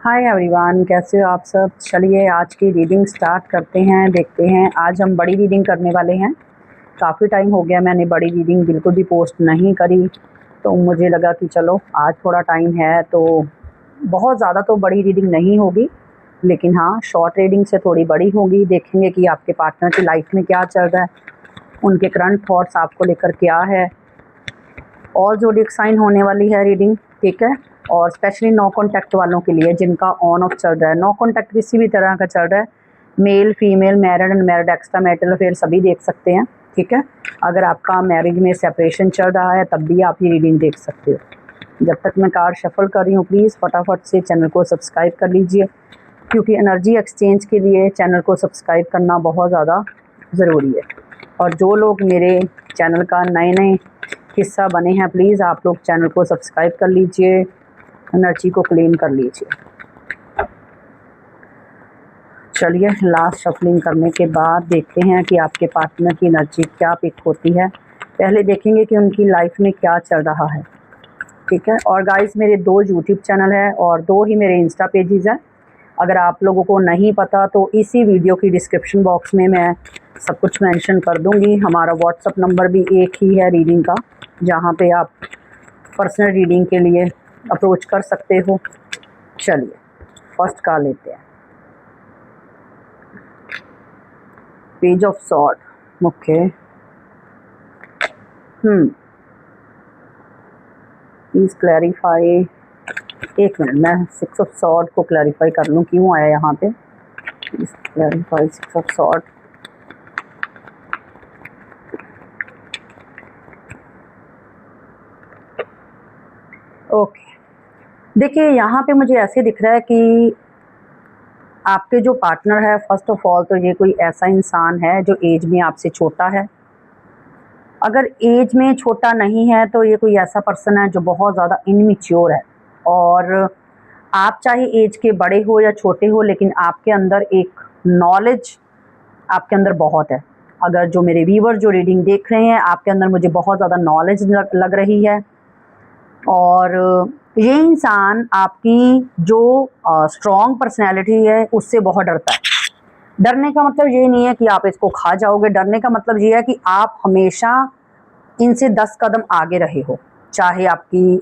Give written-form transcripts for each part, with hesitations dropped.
Hi everyone, कैसे हो आप सब। चलिए आज की रीडिंग स्टार्ट करते हैं। देखते हैं, आज हम बड़ी रीडिंग करने वाले हैं। काफ़ी टाइम हो गया मैंने बड़ी रीडिंग बिल्कुल भी पोस्ट नहीं करी, तो मुझे लगा कि चलो आज थोड़ा टाइम है तो बहुत ज़्यादा तो बड़ी रीडिंग नहीं होगी, लेकिन हाँ शॉर्ट रीडिंग से थोड़ी बड़ी होगी। देखेंगे कि आपके पार्टनर की लाइफ में क्या चल रहा है, उनके करंट थॉट्स आपको लेकर क्या है। ऑल ज़ोडिएक साइन होने वाली है रीडिंग, ठीक है। और स्पेशली नो कॉन्टैक्ट वालों के लिए जिनका ऑन ऑफ चल रहा है, नो कॉन्टैक्ट किसी भी तरह का चल रहा है, male female married and married extra marital affair सभी देख सकते हैं, ठीक है। अगर आपका मैरिज में सेपरेशन चल रहा है तब भी आप ये रीडिंग देख सकते हो। जब तक मैं कार्ड शफल कर रही हूँ प्लीज़ फटाफट से चैनल को सब्सक्राइब कर लीजिए, क्योंकि एनर्जी एक्सचेंज के लिए चैनल को सब्सक्राइब करना बहुत ज़्यादा ज़रूरी है। और जो लोग मेरे चैनल का नए नए हिस्सा बने हैं प्लीज़ आप लोग चैनल को सब्सक्राइब कर लीजिए, एनर्जी को क्लेम कर लीजिए। चलिए लास्ट शफलिंग करने के बाद देखते हैं कि आपके पार्टनर की एनर्जी क्या पिक होती है। पहले देखेंगे कि उनकी लाइफ में क्या चल रहा है, ठीक है। और गाइस मेरे 2 यूट्यूब चैनल है और 2 ही मेरे इंस्टा पेजेस हैं। अगर आप लोगों को नहीं पता तो इसी वीडियो की डिस्क्रिप्शन बॉक्स में मैं सब कुछ मेंशन कर दूंगी। हमारा व्हाट्सअप नंबर भी एक ही है रीडिंग का, जहां पे आप पर्सनल रीडिंग के लिए अप्रोच कर सकते हो। चलिए फर्स्ट कार्ड लेते हैं, page of sword. Okay, please clarify. एक मिनट, मैं 6 ऑफ सॉर्ड को क्लैरिफाई कर लूँ क्यों आया यहाँ पे। Please clarify 6 of sword. Okay, देखिए यहाँ पे मुझे ऐसे दिख रहा है कि आपके जो पार्टनर है, फर्स्ट ऑफ ऑल तो ये कोई ऐसा इंसान है जो एज में आपसे छोटा है। अगर एज में छोटा नहीं है तो ये कोई ऐसा पर्सन है जो बहुत ज़्यादा इनमेच्योर है। और आप चाहे एज के बड़े हो या छोटे हो, लेकिन आपके अंदर एक नॉलेज आपके अंदर बहुत है। अगर जो मेरे व्यूअर जो रीडिंग देख रहे हैं, आपके अंदर मुझे बहुत ज़्यादा नॉलेज लग रही है। और ये इंसान आपकी जो स्ट्रॉन्ग पर्सनैलिटी है उससे बहुत डरता है। डरने का मतलब ये नहीं है कि आप इसको खा जाओगे, डरने का मतलब ये है कि आप हमेशा इनसे 10 कदम आगे रहे हो। चाहे आपकी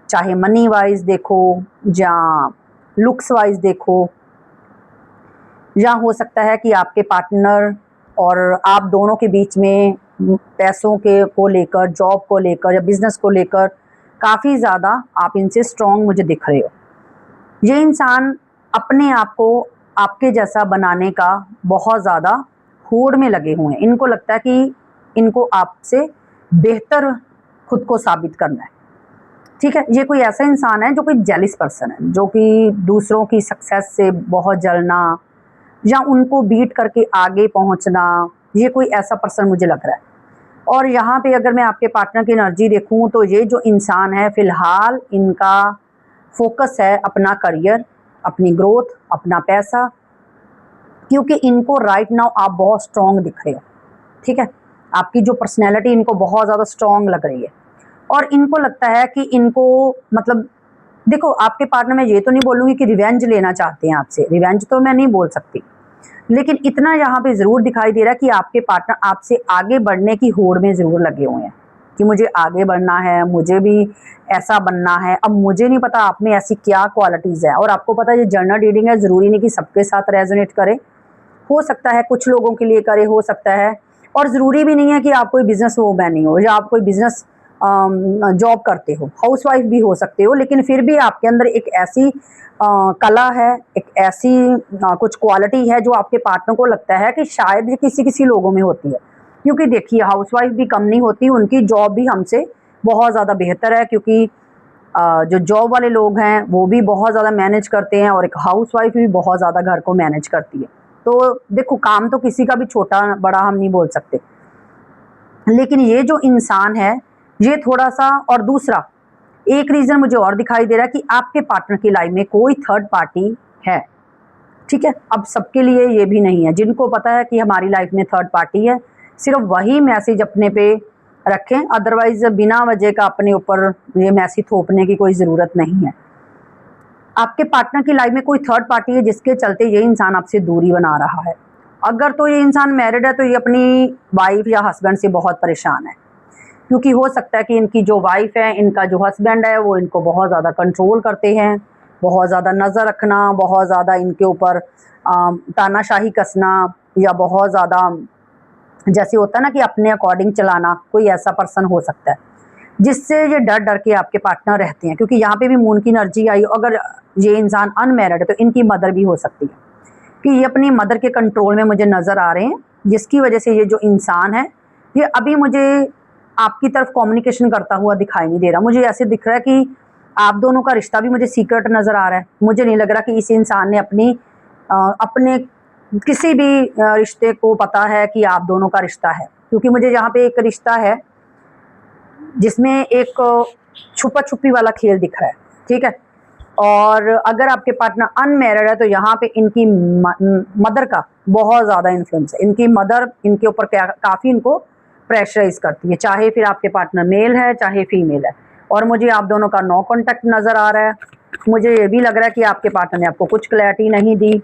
चाहे मनी वाइज देखो या लुक्स वाइज देखो, या हो सकता है कि आपके पार्टनर और आप दोनों के बीच में पैसों के को लेकर, जॉब को लेकर या बिजनेस को लेकर काफ़ी ज़्यादा आप इनसे स्ट्रॉन्ग मुझे दिख रहे हो। ये इंसान अपने आप को आपके जैसा बनाने का बहुत ज़्यादा होड़ में लगे हुए हैं। इनको लगता है कि इनको आपसे बेहतर खुद को साबित करना है, ठीक है। ये कोई ऐसा इंसान है जो कोई जेलिस पर्सन है, जो कि दूसरों की सक्सेस से बहुत जलना या उनको बीट करके आगे पहुंचना, ये कोई ऐसा पर्सन मुझे लग रहा है। और यहाँ पे अगर मैं आपके पार्टनर की एनर्जी देखूँ तो ये जो इंसान है फिलहाल इनका फोकस है अपना करियर, अपनी ग्रोथ, अपना पैसा, क्योंकि इनको राइट नाउ आप बहुत स्ट्रॉन्ग दिख रहे हो, ठीक है। आपकी जो पर्सनैलिटी इनको बहुत ज़्यादा स्ट्रॉन्ग लग रही है। और इनको लगता है कि इनको मतलब देखो, आपके पार्टनर में ये तो नहीं बोलूँगी कि रिवेंज लेना चाहते हैं आपसे, रिवेंज तो मैं नहीं बोल सकती, लेकिन इतना यहाँ पे ज़रूर दिखाई दे रहा है कि आपके पार्टनर आपसे आगे बढ़ने की होड़ में ज़रूर लगे हुए हैं कि मुझे आगे बढ़ना है, मुझे भी ऐसा बनना है। अब मुझे नहीं पता आप में ऐसी क्या क्वालिटीज़ है, और आपको पता है ये जर्नल रीडिंग है, ज़रूरी नहीं कि सबके साथ रेजोनेट करे, हो सकता है कुछ लोगों के लिए करे, हो सकता है। और ज़रूरी भी नहीं है कि आप कोई बिजनेस वूमैन ही हो या आप कोई बिजनेस जॉब करते हो, हाउसवाइफ भी हो सकते हो, लेकिन फिर भी आपके अंदर एक ऐसी कला है, एक ऐसी कुछ क्वालिटी है जो आपके पार्टनर को लगता है कि शायद ये किसी किसी लोगों में होती है। क्योंकि देखिए हाउसवाइफ भी कम नहीं होती, उनकी जॉब भी हमसे बहुत ज़्यादा बेहतर है, क्योंकि जो जॉब वाले लोग हैं वो भी बहुत ज़्यादा मैनेज करते हैं और एक हाउसवाइफ भी बहुत ज़्यादा घर को मैनेज करती है। तो देखो काम तो किसी का भी छोटा बड़ा हम नहीं बोल सकते, लेकिन ये जो इंसान है ये थोड़ा सा। और दूसरा एक रीज़न मुझे और दिखाई दे रहा है कि आपके पार्टनर की लाइफ में कोई थर्ड पार्टी है, ठीक है। अब सबके लिए ये भी नहीं है, जिनको पता है कि हमारी लाइफ में थर्ड पार्टी है सिर्फ वही मैसेज अपने पे रखें, अदरवाइज बिना वजह का अपने ऊपर ये मैसेज थोपने की कोई ज़रूरत नहीं है। आपके पार्टनर की लाइफ में कोई थर्ड पार्टी है जिसके चलते ये इंसान आपसे दूरी बना रहा है। अगर तो ये इंसान मैरिड है तो ये अपनी वाइफ या हस्बैंड से बहुत परेशान है, क्योंकि हो सकता है कि इनकी जो वाइफ है, इनका जो हस्बैंड है, वो इनको बहुत ज़्यादा कंट्रोल करते हैं, बहुत ज़्यादा नज़र रखना, बहुत ज़्यादा इनके ऊपर तानाशाही कसना, या बहुत ज़्यादा जैसे होता है ना कि अपने अकॉर्डिंग चलाना, कोई ऐसा पर्सन हो सकता है जिससे ये डर डर के आपके पार्टनर रहते हैं। क्योंकि यहाँ पे भी मून की एनर्जी आई, अगर ये इंसान अनमैरिड है तो इनकी मदर भी हो सकती है कि ये अपनी मदर के कंट्रोल में मुझे नज़र आ रहे हैं, जिसकी वजह से ये जो इंसान है ये अभी मुझे आपकी तरफ कम्युनिकेशन करता हुआ दिखाई नहीं दे रहा। मुझे ऐसे दिख रहा है कि आप दोनों का रिश्ता भी मुझे सीक्रेट नज़र आ रहा है। मुझे नहीं लग रहा कि इस इंसान ने अपने किसी भी रिश्ते को पता है कि आप दोनों का रिश्ता है, क्योंकि मुझे यहाँ पे एक रिश्ता है जिसमें एक छुपा छुपी वाला खेल दिख रहा है, ठीक है। और अगर आपके पार्टनर अनमैरिड है तो यहाँ पे इनकी मदर का बहुत ज़्यादा इन्फ्लुएंस है। इनकी मदर इनके ऊपर काफ़ी इनको प्रेशराइज करती है, चाहे फिर आपके पार्टनर मेल है चाहे फीमेल है। और मुझे आप दोनों का नो कॉन्टैक्ट नज़र आ रहा है। मुझे ये भी लग रहा है कि आपके पार्टनर ने आपको कुछ क्लैरिटी नहीं दी,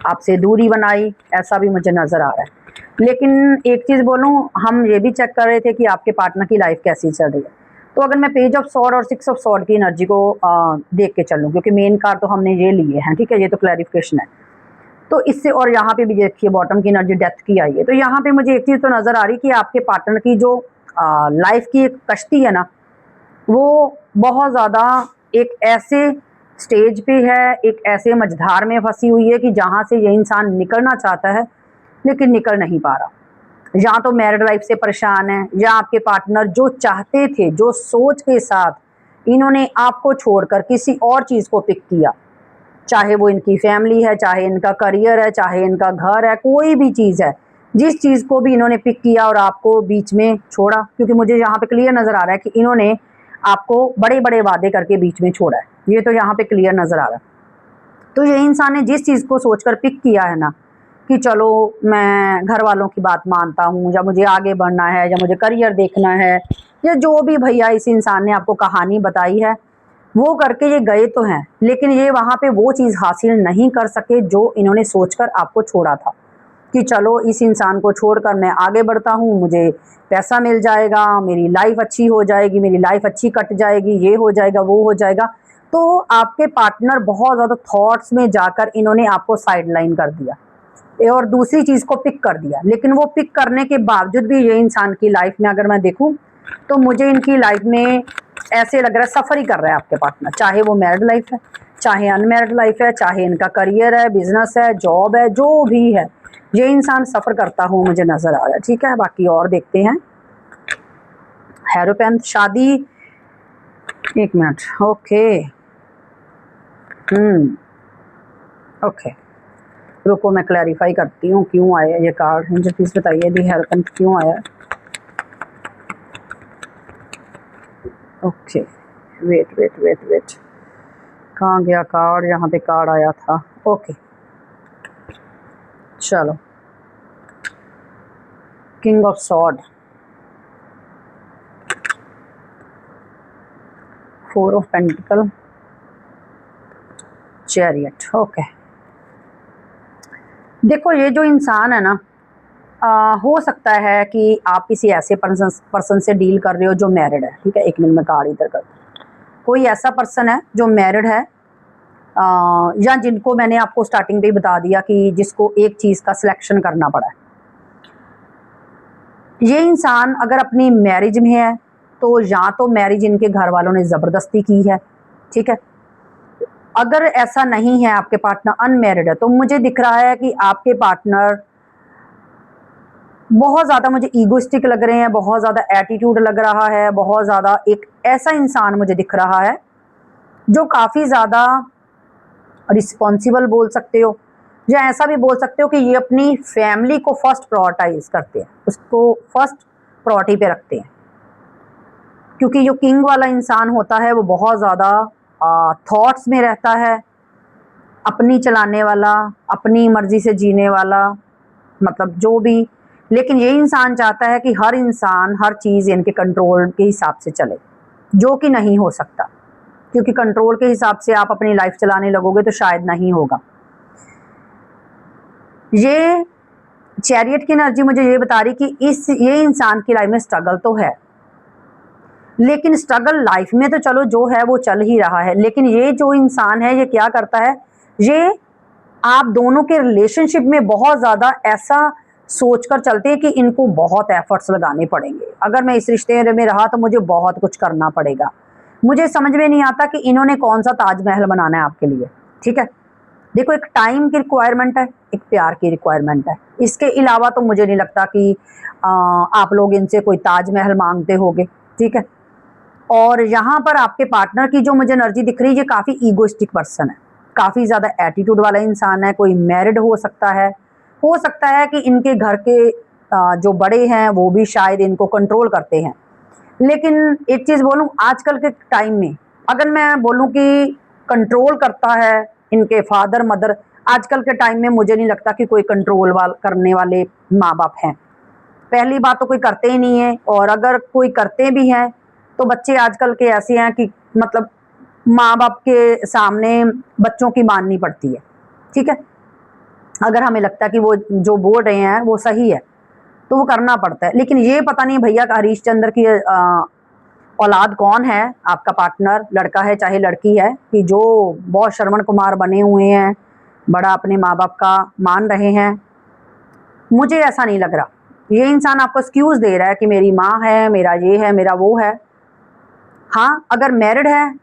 आपसे दूरी बनाई, ऐसा भी मुझे नज़र आ रहा है। लेकिन एक चीज़ बोलूँ, हम ये भी चेक कर रहे थे कि आपके पार्टनर की लाइफ कैसी चल रही है। तो अगर मैं पेज ऑफ सॉर्ड और 6 ऑफ सॉर्ड की एनर्जी को देख के चलूँ, क्योंकि मेन कार्ड तो हमने ये लिए हैं, ठीक है, ये तो क्लैरिफिकेशन है। तो इससे, और यहाँ पे भी देखिए बॉटम की एनर्जी डेथ की आई है। तो यहाँ पे मुझे एक चीज़ तो नज़र आ रही कि आपके पार्टनर की जो लाइफ की एक कश्ती है ना, वो बहुत ज़्यादा एक ऐसे स्टेज पे है, एक ऐसे मझधार में फंसी हुई है कि जहाँ से ये इंसान निकलना चाहता है लेकिन निकल नहीं पा रहा। या तो मैरिड लाइफ से परेशान है, या आपके पार्टनर जो चाहते थे, जो सोच के साथ इन्होंने आपको छोड़कर किसी और चीज़ को पिक किया, चाहे वो इनकी फैमिली है, चाहे इनका करियर है, चाहे इनका घर है, कोई भी चीज़ है, जिस चीज़ को भी इन्होंने पिक किया और आपको बीच में छोड़ा। क्योंकि मुझे यहाँ पे क्लियर नज़र आ रहा है कि इन्होंने आपको बड़े बड़े वादे करके बीच में छोड़ा है, ये तो यहाँ पे क्लियर नज़र आ रहा है। तो ये इंसान ने जिस चीज़ को सोचकर पिक किया है ना कि चलो मैं घर वालों की बात मानता हूँ, या मुझे आगे बढ़ना है, या मुझे करियर देखना है, या जो भी भैया इस इंसान ने आपको कहानी बताई है, वो करके ये गए तो हैं, लेकिन ये वहाँ पे वो चीज़ हासिल नहीं कर सके जो इन्होंने सोचकर आपको छोड़ा था कि चलो इस इंसान को छोड़कर मैं आगे बढ़ता हूँ, मुझे पैसा मिल जाएगा, मेरी लाइफ अच्छी हो जाएगी, मेरी लाइफ अच्छी कट जाएगी, ये हो जाएगा, वो हो जाएगा। तो आपके पार्टनर बहुत ज़्यादा थॉट्स में जाकर इन्होंने आपको साइडलाइन कर दिया और दूसरी चीज़ को पिक कर दिया। लेकिन वो पिक करने के बावजूद भी ये इंसान की लाइफ में अगर मैं देखूं तो मुझे इनकी लाइफ में ऐसे लग रहा है सफ़र ही कर रहा है आपके पार्टनर, चाहे वो मैरिड लाइफ है, चाहे अनमैरिड लाइफ है, चाहे इनका करियर है, बिजनेस है, जॉब है, जो भी है, ये इंसान सफ़र करता हुआ मुझे नज़र आ रहा है, ठीक है। बाकी और देखते हैं। हेरोपेंथ, शादी, एक मिनट, ओके, ओके, रुको मैं क्लैरिफाई करती हूँ क्यों आया ये कार्ड। मुझे प्लीज़ बताइए दी हेल्पेंथ क्यों आया। Okay, wait wait wait wait, कहाँ गया कार्ड? यहाँ पे कार्ड आया था। ओके, चलो, king of sword, 4 of pentacle, chariot. Okay, देखो ये जो इंसान है ना, हो सकता है कि आप किसी ऐसे पर्सन से डील कर रहे हो जो मैरिड है, ठीक है। एक मिनट में कार्ड इधर कर, कोई ऐसा पर्सन है जो मैरिड है, या जिनको मैंने आपको स्टार्टिंग पे ही बता दिया कि जिसको एक चीज़ का सिलेक्शन करना पड़ा है। ये इंसान अगर अपनी मैरिज में है तो या तो मैरिज इनके घर वालों ने ज़बरदस्ती की है, ठीक है। अगर ऐसा नहीं है, आपके पार्टनर अनमैरिड है, तो मुझे दिख रहा है कि आपके पार्टनर बहुत ज़्यादा मुझे ईगोइस्टिक लग रहे हैं, बहुत ज़्यादा एटीट्यूड लग रहा है, बहुत ज़्यादा एक ऐसा इंसान मुझे दिख रहा है जो काफ़ी ज़्यादा रिस्पॉन्सिबल बोल सकते हो, या ऐसा भी बोल सकते हो कि ये अपनी फैमिली को फर्स्ट प्रायोरिटाइज करते हैं, उसको फर्स्ट प्रायोरिटी पे रखते हैं। क्योंकि जो किंग वाला इंसान होता है वो बहुत ज़्यादा थॉट्स में रहता है, अपनी चलाने वाला, अपनी मर्जी से जीने वाला, मतलब जो भी। लेकिन ये इंसान चाहता है कि हर इंसान हर चीज़ इनके कंट्रोल के हिसाब से चले, जो कि नहीं हो सकता, क्योंकि कंट्रोल के हिसाब से आप अपनी लाइफ चलाने लगोगे तो शायद नहीं होगा। ये चैरियट की एनर्जी मुझे ये बता रही कि ये इंसान की लाइफ में स्ट्रगल तो है, लेकिन स्ट्रगल लाइफ में तो चलो जो है वो चल ही रहा है, लेकिन ये जो इंसान है ये क्या करता है, ये आप दोनों के रिलेशनशिप में बहुत ज़्यादा ऐसा सोचकर चलते हैं कि इनको बहुत एफर्ट्स लगाने पड़ेंगे, अगर मैं इस रिश्ते में रहा तो मुझे बहुत कुछ करना पड़ेगा। मुझे समझ में नहीं आता कि इन्होंने कौन सा ताजमहल बनाना है आपके लिए। ठीक है, देखो एक टाइम की रिक्वायरमेंट है, एक प्यार की रिक्वायरमेंट है, इसके अलावा तो मुझे नहीं लगता कि आप लोग इनसे कोई ताजमहल मांगते होगे। ठीक है, और यहाँ पर आपके पार्टनर की जो मुझे एनर्जी दिख रही है, ये काफ़ी ईगोइस्टिक पर्सन है, काफ़ी ज़्यादा एटीट्यूड वाला इंसान है। कोई मैरिड हो सकता है कि इनके घर के जो बड़े हैं वो भी शायद इनको कंट्रोल करते हैं। लेकिन एक चीज़ बोलूँ, आजकल के टाइम में अगर मैं बोलूँ कि कंट्रोल करता है इनके फादर मदर, आजकल के टाइम में मुझे नहीं लगता कि कोई कंट्रोल करने वाले माँ बाप हैं। पहली बात तो कोई करते ही नहीं है, और अगर कोई करते भी हैं तो बच्चे आजकल के ऐसे हैं कि मतलब माँ बाप के सामने बच्चों की माननी पड़ती है। ठीक है, अगर हमें लगता है कि वो जो बोल रहे हैं वो सही है तो वो करना पड़ता है। लेकिन ये पता नहीं भैया का हरीश चंद्र की औलाद कौन है, आपका पार्टनर लड़का है चाहे लड़की है, कि जो बहुत श्रवण कुमार बने हुए हैं, बड़ा अपने माँ बाप का मान रहे हैं। मुझे ऐसा नहीं लग रहा, ये इंसान आपको एक्सक्यूज़ दे रहा है कि मेरी माँ है, मेरा ये है, मेरा वो है। हाँ, अगर मैरिड है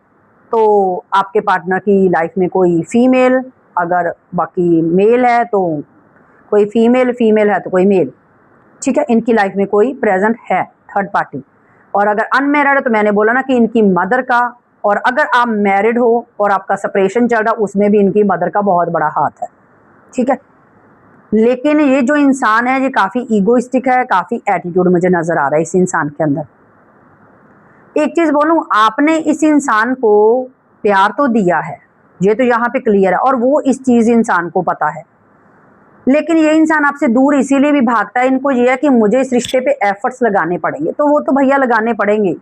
तो आपके पार्टनर की लाइफ में कोई फीमेल, अगर बाकी मेल है तो कोई फीमेल, फीमेल है तो कोई मेल। ठीक है, इनकी लाइफ में कोई प्रेजेंट है थर्ड पार्टी। और अगर अनमैरिड है तो मैंने बोला ना कि इनकी मदर का, और अगर आप मैरिड हो और आपका सेपरेशन चल रहा, उसमें भी इनकी मदर का बहुत बड़ा हाथ है। ठीक है, लेकिन ये जो इंसान है ये काफ़ी ईगोइस्टिक है, काफ़ी एटीट्यूड मुझे नज़र आ रहा है इस इंसान के अंदर। एक चीज़ बोलूँ, आपने इस इंसान को प्यार तो दिया है, ये तो यहाँ पे क्लियर है, और वो इस चीज़ इंसान को पता है, लेकिन ये इंसान आपसे दूर इसीलिए भी भागता है, इनको ये है कि मुझे इस रिश्ते पे एफर्ट्स लगाने पड़ेंगे। तो वो तो भैया लगाने पड़ेंगे,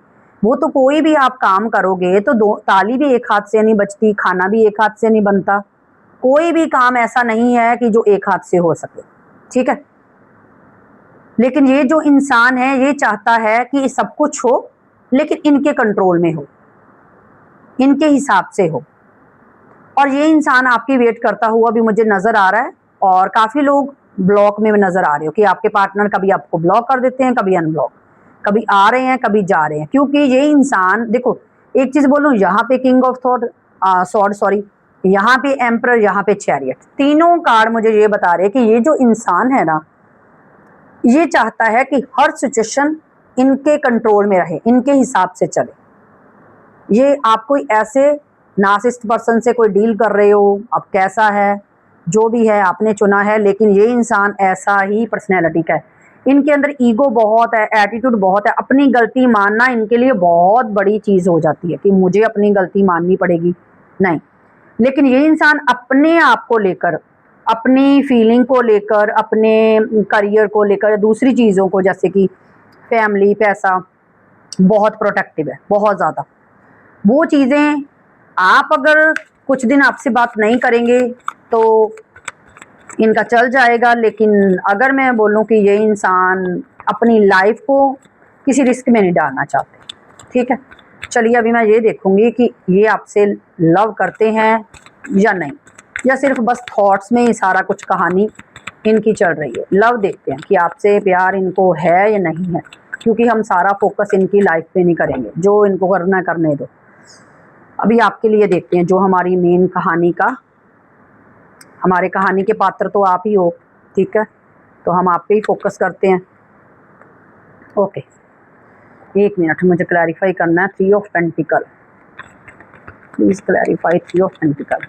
वो तो कोई भी आप काम करोगे तो दो ताली भी एक हाथ से नहीं बजती, खाना भी एक हाथ से नहीं बनता, कोई भी काम ऐसा नहीं है कि जो एक हाथ से हो सके। ठीक है, लेकिन ये जो इंसान है ये चाहता है कि सब कुछ हो लेकिन इनके कंट्रोल में हो, इनके हिसाब से हो, और ये इंसान आपकी वेट करता हुआ भी मुझे नज़र आ रहा है। और काफ़ी लोग ब्लॉक में नज़र आ रहे हो कि आपके पार्टनर कभी आपको ब्लॉक कर देते हैं, कभी अनब्लॉक, कभी आ रहे हैं कभी जा रहे हैं, क्योंकि ये इंसान, देखो एक चीज़ बोलूँ, यहाँ पे किंग ऑफ सॉर्ड सॉरी, यहाँ पे एम्परर, यहाँ पे चैरियट, तीनों कार्ड मुझे ये बता रहे हैं कि ये जो इंसान है ना, ये चाहता है कि हर सिचुएशन इनके कंट्रोल में रहे, इनके हिसाब से चले। ये आप कोई ऐसे नार्सिसिस्ट पर्सन से कोई डील कर रहे हो, अब कैसा है जो भी है आपने चुना है, लेकिन ये इंसान ऐसा ही पर्सनैलिटी का है। इनके अंदर ईगो बहुत है, एटीट्यूड बहुत है, अपनी गलती मानना इनके लिए बहुत बड़ी चीज़ हो जाती है कि मुझे अपनी गलती माननी पड़ेगी, नहीं। लेकिन ये इंसान अपने आप को लेकर, अपनी फीलिंग को लेकर, अपने करियर को लेकर, दूसरी चीज़ों को जैसे कि फैमिली, पैसा, बहुत प्रोटेक्टिव है, बहुत ज़्यादा। वो चीज़ें आप अगर कुछ दिन आपसे बात नहीं करेंगे तो इनका चल जाएगा, लेकिन अगर मैं बोलूँ कि ये इंसान अपनी लाइफ को किसी रिस्क में नहीं डालना चाहते। ठीक है, चलिए अभी मैं ये देखूँगी कि ये आपसे लव करते हैं या नहीं, या सिर्फ बस थॉट्स में ही सारा कुछ कहानी इनकी चल रही है। लव देखते हैं कि आपसे प्यार इनको है या नहीं है, क्योंकि हम सारा फोकस इनकी लाइफ पे नहीं करेंगे, जो इनको करना करने दो। अभी आपके लिए देखते हैं जो हमारी मेन कहानी का, हमारे कहानी के पात्र तो आप ही हो। ठीक है, तो हम आप पे ही फोकस करते हैं। ओके, एक मिनट, मुझे क्लैरिफाई करना है। 3 of pentacles, please clarify 3 of pentacles.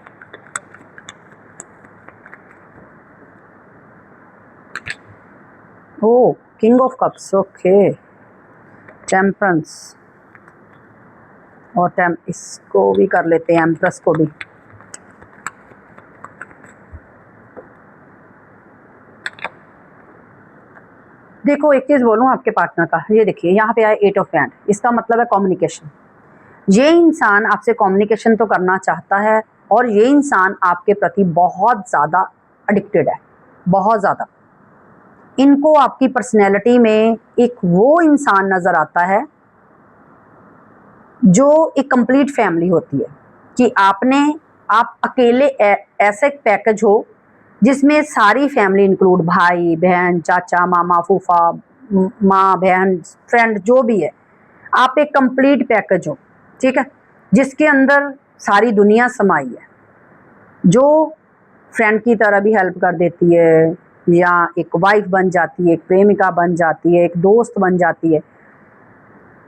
Oh, king of cups, okay, temperance, और इसको भी कर लेते हैं, एम्प्रेस को भी। देखो एक चीज़ बोलूँ आपके पार्टनर का, ये देखिए यहाँ पे आया 8 ऑफ हैंड, इसका मतलब है कम्युनिकेशन। ये इंसान आपसे कम्युनिकेशन तो करना चाहता है और ये इंसान आपके प्रति बहुत ज़्यादा एडिक्टेड है, बहुत ज़्यादा। इनको आपकी पर्सनैलिटी में एक वो इंसान नज़र आता है जो एक कंप्लीट फैमिली होती है, कि आप अकेले ऐसा एक पैकेज हो जिसमें सारी फैमिली इंक्लूड, भाई बहन, चाचा मामा फूफा, माँ बहन, फ्रेंड, जो भी है, आप एक कंप्लीट पैकेज हो, ठीक है, जिसके अंदर सारी दुनिया समाई है, जो फ्रेंड की तरह भी हेल्प कर देती है, या एक वाइफ बन जाती है, एक प्रेमिका बन जाती है, एक दोस्त बन जाती है।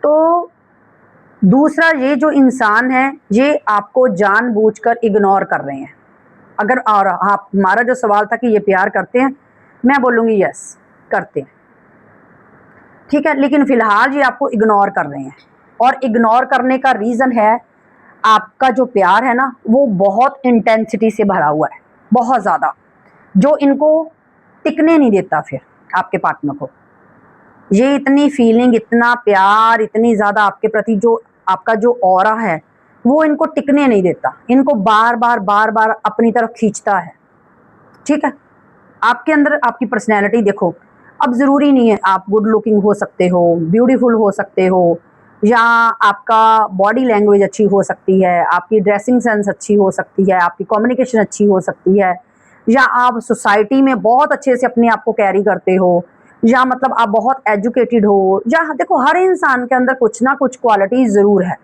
तो दूसरा, ये जो इंसान है ये आपको जानबूझकर इग्नोर कर रहे हैं। अगर और आप, हमारा जो सवाल था कि ये प्यार करते हैं, मैं बोलूँगी यस करते हैं, ठीक है, लेकिन फिलहाल ये आपको इग्नोर कर रहे हैं। और इग्नोर करने का रीज़न है, आपका जो प्यार है ना वो बहुत इंटेंसिटी से भरा हुआ है, बहुत ज़्यादा, जो इनको टिकने नहीं देता फिर आपके पार्टनर को। ये इतनी फीलिंग, इतना प्यार, इतनी ज़्यादा आपके प्रति जो आपका जो ऑरा है वो इनको टिकने नहीं देता, इनको बार बार अपनी तरफ खींचता है, ठीक है। आपके अंदर आपकी पर्सनैलिटी देखो, अब ज़रूरी नहीं है आप गुड लुकिंग हो सकते हो, ब्यूटीफुल हो सकते हो, या आपका बॉडी लैंग्वेज अच्छी हो सकती है, आपकी ड्रेसिंग सेंस अच्छी हो सकती है, आपकी कम्युनिकेशन अच्छी हो सकती है, या आप सोसाइटी में बहुत अच्छे से अपने आप को कैरी करते हो, या मतलब आप बहुत एजुकेटेड हो, या देखो हर इंसान के अंदर कुछ ना कुछ क्वालिटीज़ ज़रूर है।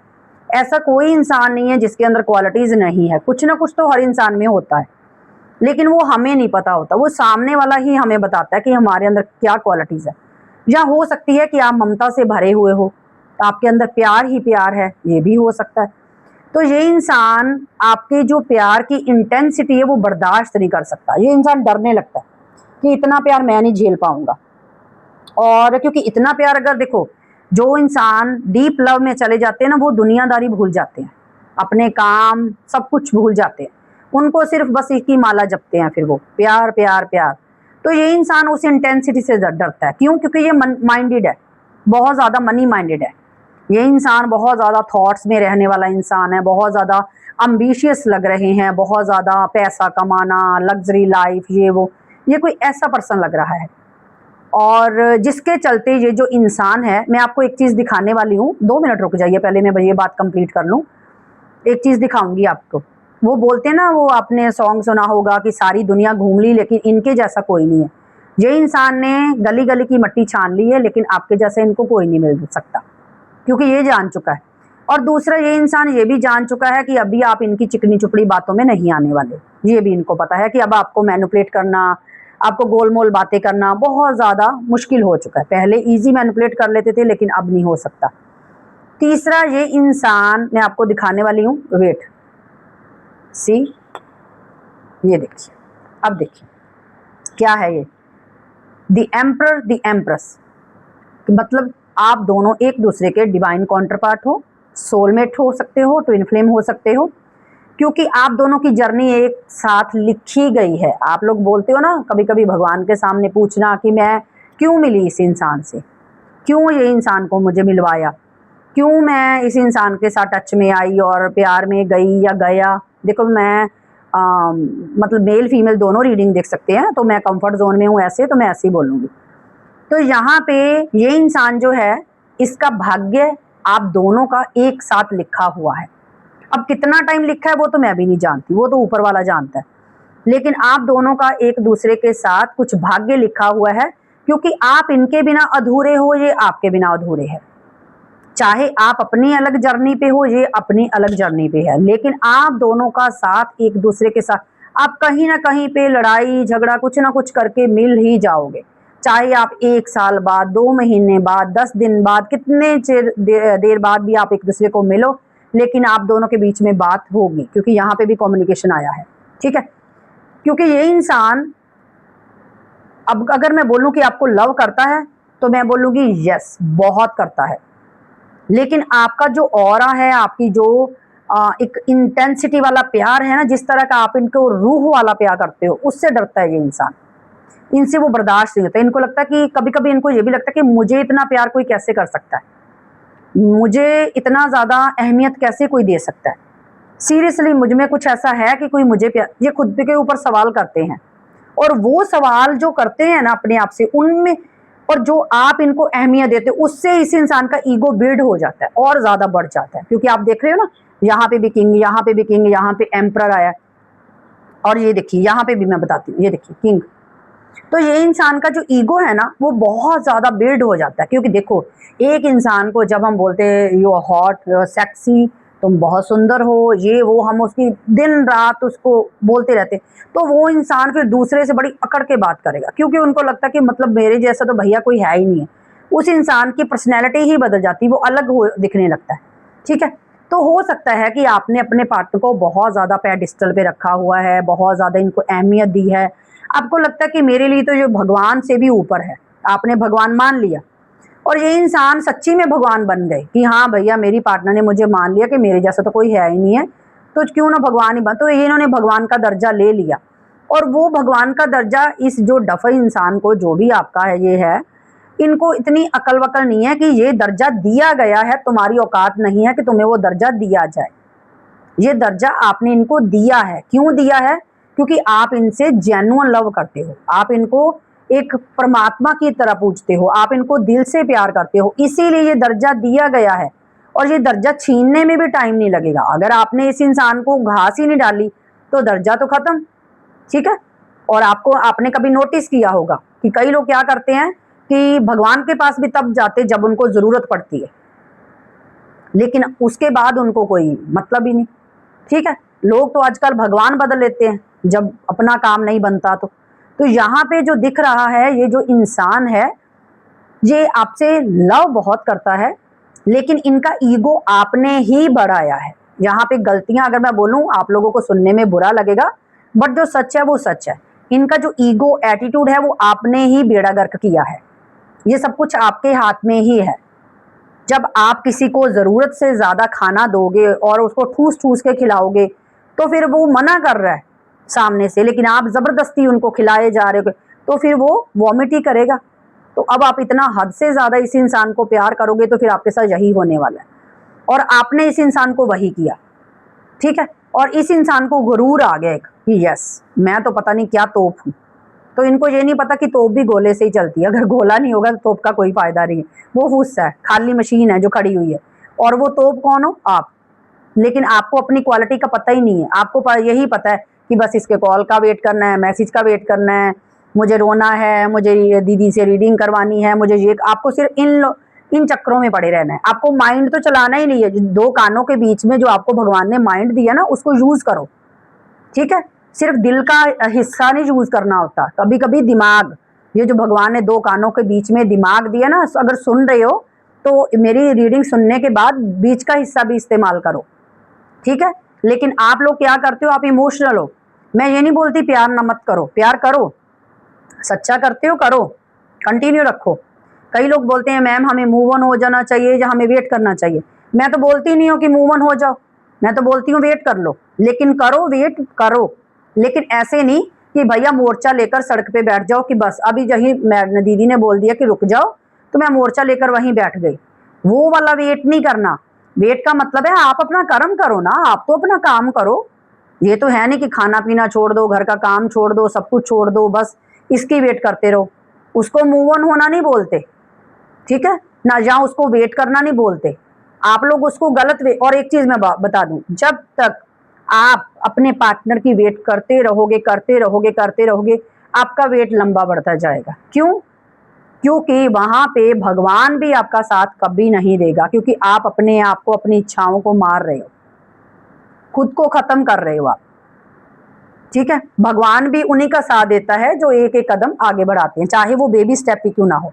ऐसा कोई इंसान नहीं है जिसके अंदर क्वालिटीज़ नहीं है, कुछ ना कुछ तो हर इंसान में होता है, लेकिन वो हमें नहीं पता होता, वो सामने वाला ही हमें बताता है कि हमारे अंदर क्या क्वालिटीज़ है। या हो सकती है कि आप ममता से भरे हुए हो, आपके अंदर प्यार ही प्यार है, ये भी हो सकता है। तो ये इंसान आपके जो प्यार की इंटेंसिटी है वो बर्दाश्त नहीं कर सकता, ये इंसान डरने लगता है कि इतना प्यार मैं नहीं झेल पाऊंगा। और क्योंकि इतना प्यार, अगर देखो, जो इंसान डीप लव में चले जाते हैं ना वो दुनियादारी भूल जाते हैं, अपने काम सब कुछ भूल जाते हैं, उनको सिर्फ बस एक ही माला जपते हैं, फिर वो प्यार प्यार प्यार। तो ये इंसान उस इंटेंसिटी से डरता है, क्यों? क्योंकि ये माइंडेड है, बहुत ज़्यादा मनी माइंडेड है। ये इंसान बहुत ज़्यादा थॉट्स में रहने वाला इंसान है, बहुत ज़्यादा अम्बिशियस लग रहे हैं, बहुत ज़्यादा पैसा कमाना, लग्जरी लाइफ, ये कोई ऐसा पर्सन लग रहा है। और जिसके चलते ये जो इंसान है, मैं आपको एक चीज़ दिखाने वाली हूँ, 2 मिनट रुक जाइए, पहले मैं ये बात कंप्लीट कर लूँ। एक चीज़ दिखाऊंगी आपको। वो बोलते हैं ना, वो आपने सॉन्ग सुना होगा कि सारी दुनिया घूम ली लेकिन इनके जैसा कोई नहीं है। ये इंसान ने गली गली की मट्टी छान ली है, लेकिन आपके जैसा इनको कोई नहीं मिल सकता, क्योंकि ये जान चुका है। और दूसरा, ये इंसान ये भी जान चुका है कि अभी आप इनकी चिकनी चुपड़ी बातों में नहीं आने वाले। ये भी इनको पता है कि अब आपको मैनिपुलेट करना, आपको गोलमोल बातें करना बहुत ज़्यादा मुश्किल हो चुका है। पहले इजी मैनिपुलेट कर लेते थे, लेकिन अब नहीं हो सकता। तीसरा, ये इंसान मैं आपको दिखाने वाली हूँ, वेट सी, ये देखिए, अब देखिए क्या है ये, द एम्परर द एम्प्रेस। मतलब आप दोनों एक दूसरे के डिवाइन काउंटर पार्ट हो, सोलमेट हो सकते हो, ट्विन फ्लेम हो सकते हो, क्योंकि आप दोनों की जर्नी एक साथ लिखी गई है। आप लोग बोलते हो ना कभी कभी भगवान के सामने पूछना कि मैं क्यों मिली इस इंसान से, क्यों ये इंसान को मुझे मिलवाया, क्यों मैं इस इंसान के साथ टच में आई और प्यार में गई या गया। देखो मैं मतलब मेल फीमेल दोनों रीडिंग देख सकते हैं, तो मैं कंफर्ट जोन में हूँ ऐसे, तो मैं ऐसे ही बोलूँगी। तो यहाँ पे ये इंसान जो है, इसका भाग्य आप दोनों का एक साथ लिखा हुआ है। अब कितना टाइम लिखा है वो तो मैं भी नहीं जानती, वो तो ऊपर वाला जानता है, लेकिन आप दोनों का एक दूसरे के साथ कुछ भाग्य लिखा हुआ है, क्योंकि आप इनके बिना अधूरे हो, ये आपके बिना अधूरे है। चाहे आप अपनी अलग जर्नी पे हो, ये अपनी अलग जर्नी पे है, लेकिन आप दोनों का साथ एक दूसरे के साथ, आप कहीं ना कहीं पे लड़ाई झगड़ा कुछ ना कुछ करके मिल ही जाओगे। चाहे आप 1 साल बाद, 2 महीने बाद, 10 दिन बाद, कितने देर बाद भी आप एक दूसरे को मिलो, लेकिन आप दोनों के बीच में बात होगी, क्योंकि यहाँ पे भी कम्युनिकेशन आया है, ठीक है। क्योंकि ये इंसान, अब अगर मैं बोलूँ कि आपको लव करता है, तो मैं बोलूँगी यस, बहुत करता है, लेकिन आपका जो ऑरा है, आपकी जो एक इंटेंसिटी वाला प्यार है ना, जिस तरह का आप इनको रूह वाला प्यार करते हो, उससे डरता है ये इंसान। इनसे वो बर्दाश्त नहीं होता, इनको लगता है कि कभी कभी इनको ये भी लगता है कि मुझे इतना प्यार कोई कैसे कर सकता है, मुझे इतना ज़्यादा अहमियत कैसे कोई दे सकता है? सीरियसली मुझ में कुछ ऐसा है कि कोई मुझे प्यार, ये खुद के ऊपर सवाल करते हैं। और वो सवाल जो करते हैं ना अपने आप से, उनमें और जो आप इनको अहमियत देते हो, उससे इस इंसान का ईगो बिल्ड हो जाता है और ज़्यादा बढ़ जाता है। क्योंकि आप देख रहे हो ना, यहाँ पे भी किंग, यहाँ पे भी किंग, यहाँ पे एम्परर आया है, और ये देखिए यहाँ पे भी मैं बताती हूँ, ये देखिए किंग। तो ये इंसान का जो ईगो है ना, वो बहुत ज़्यादा बिल्ड हो जाता है। क्योंकि देखो, एक इंसान को जब हम बोलते हैं you are hot, you are sexy, तुम बहुत सुंदर हो, ये वो, हम उसकी दिन रात उसको बोलते रहते हैं, तो वो इंसान फिर दूसरे से बड़ी अकड़ के बात करेगा। क्योंकि उनको लगता है कि मतलब मेरे जैसा तो भैया कोई है ही नहीं है। उस इंसान की पर्सनैलिटी ही बदल जाती है, वो अलग हो दिखने लगता है। ठीक है, तो हो सकता है कि आपने अपने पार्टनर को बहुत ज़्यादा पेडिस्टल पे रखा हुआ है, बहुत ज़्यादा इनको अहमियत दी है। आपको लगता है कि मेरे लिए तो ये भगवान से भी ऊपर है, आपने भगवान मान लिया। और ये इंसान सच्ची में भगवान बन गए कि हाँ भैया, मेरी पार्टनर ने मुझे मान लिया कि मेरे जैसा तो कोई है ही नहीं है, तो क्यों ना भगवान ही बन। तो ये इन्होंने भगवान का दर्जा ले लिया। और वो भगवान का दर्जा इस जो डफर इंसान को, जो भी आपका है ये है, इनको इतनी अकल वकल नहीं है कि ये दर्जा दिया गया है, तुम्हारी औकात नहीं है कि तुम्हें वो दर्जा दिया जाए। ये दर्जा आपने इनको दिया है। क्यों दिया है? क्योंकि आप इनसे जेन्युइन लव करते हो, आप इनको एक परमात्मा की तरह पूजते हो, आप इनको दिल से प्यार करते हो, इसीलिए ये दर्जा दिया गया है। और ये दर्जा छीनने में भी टाइम नहीं लगेगा। अगर आपने इस इंसान को घास ही नहीं डाली तो दर्जा तो खत्म। ठीक है। और आपने कभी नोटिस किया होगा कि कई लोग क्या करते हैं कि भगवान के पास भी तब जाते जब उनको जरूरत पड़ती है, लेकिन उसके बाद उनको कोई मतलब ही नहीं। ठीक है, लोग तो आजकल भगवान बदल लेते हैं जब अपना काम नहीं बनता। तो यहाँ पे जो दिख रहा है, ये जो इंसान है ये आपसे लव बहुत करता है, लेकिन इनका ईगो आपने ही बढ़ाया है। यहाँ पे गलतियां अगर मैं बोलूं, आप लोगों को सुनने में बुरा लगेगा, बट जो सच है वो सच है। इनका जो ईगो एटीट्यूड है वो आपने ही बेड़ा गर्क किया है। ये सब कुछ आपके हाथ में ही है। जब आप किसी को ज़रूरत से ज़्यादा खाना दोगे और उसको ठूस ठूस के खिलाओगे, तो फिर वो मना कर रहा है सामने से, लेकिन आप ज़बरदस्ती उनको खिलाए जा रहे हो, तो फिर वो वॉमिट ही करेगा। तो अब आप इतना हद से ज़्यादा इस इंसान को प्यार करोगे तो फिर आपके साथ यही होने वाला है। और आपने इस इंसान को वही किया। ठीक है। और इस इंसान को गुरूर आ गया कि यस, मैं तो पता नहीं क्या तोप हूँ। तो इनको ये नहीं पता कि तोप भी गोले से ही चलती है। अगर गोला नहीं होगा तो तोप का कोई फायदा नहीं है, वो फुस है, खाली मशीन है जो खड़ी हुई है। और वो तोप कौन हो? आप। लेकिन आपको अपनी क्वालिटी का पता ही नहीं है। आपको यही पता है कि बस इसके कॉल का वेट करना है, मैसेज का वेट करना है, मुझे रोना है, मुझे दीदी से रीडिंग करवानी है, मुझे ये, आपको सिर्फ इन चक्करों में पड़े रहना है। आपको माइंड तो चलाना ही नहीं है। दो कानों के बीच में जो आपको भगवान ने माइंड दिया ना, उसको यूज करो। ठीक है। सिर्फ दिल का हिस्सा नहीं यूज करना होता, कभी कभी दिमाग, ये जो भगवान ने दो कानों के बीच में दिमाग दिया ना, अगर सुन रहे हो तो मेरी रीडिंग सुनने के बाद बीच का हिस्सा भी इस्तेमाल करो। ठीक है। लेकिन आप लोग क्या करते हो? आप इमोशनल हो। मैं ये नहीं बोलती प्यार ना मत करो, प्यार करो, सच्चा करते हो करो, कंटिन्यू रखो। कई लोग बोलते हैं मैम हमें मूव ऑन हो जाना चाहिए या हमें वेट करना चाहिए। मैं तो बोलती नहीं हूँ कि मूव ऑन हो जाओ, मैं तो बोलती हूँ वेट कर लो, लेकिन करो, वेट करो। लेकिन ऐसे नहीं कि भैया मोर्चा लेकर सड़क पे बैठ जाओ कि बस अभी यही दीदी ने बोल दिया कि रुक जाओ तो मैं मोर्चा लेकर वहीं बैठ गई। वो वाला वेट नहीं करना। वेट का मतलब है आप अपना कर्म करो ना, आप तो अपना काम करो। ये तो है नहीं कि खाना पीना छोड़ दो, घर का काम छोड़ दो, सब कुछ छोड़ दो, बस इसकी वेट करते रहो। उसको मूव ऑन होना नहीं बोलते। ठीक है ना, जहाँ उसको वेट करना नहीं बोलते। आप लोग उसको गलत वे। और एक चीज मैं बता दूं, जब तक आप अपने पार्टनर की वेट करते रहोगे करते रहोगे करते रहोगे, आपका वेट लंबा बढ़ता जाएगा। क्यों? क्योंकि वहां पे भगवान भी आपका साथ कभी नहीं देगा, क्योंकि आप अपने आप को, अपनी इच्छाओं को मार रहे हो, खुद को खत्म कर रहे हो आप। ठीक है। भगवान भी उन्हीं का साथ देता है जो एक एक कदम आगे बढ़ाते हैं, चाहे वो बेबी स्टेप ही क्यों ना हो।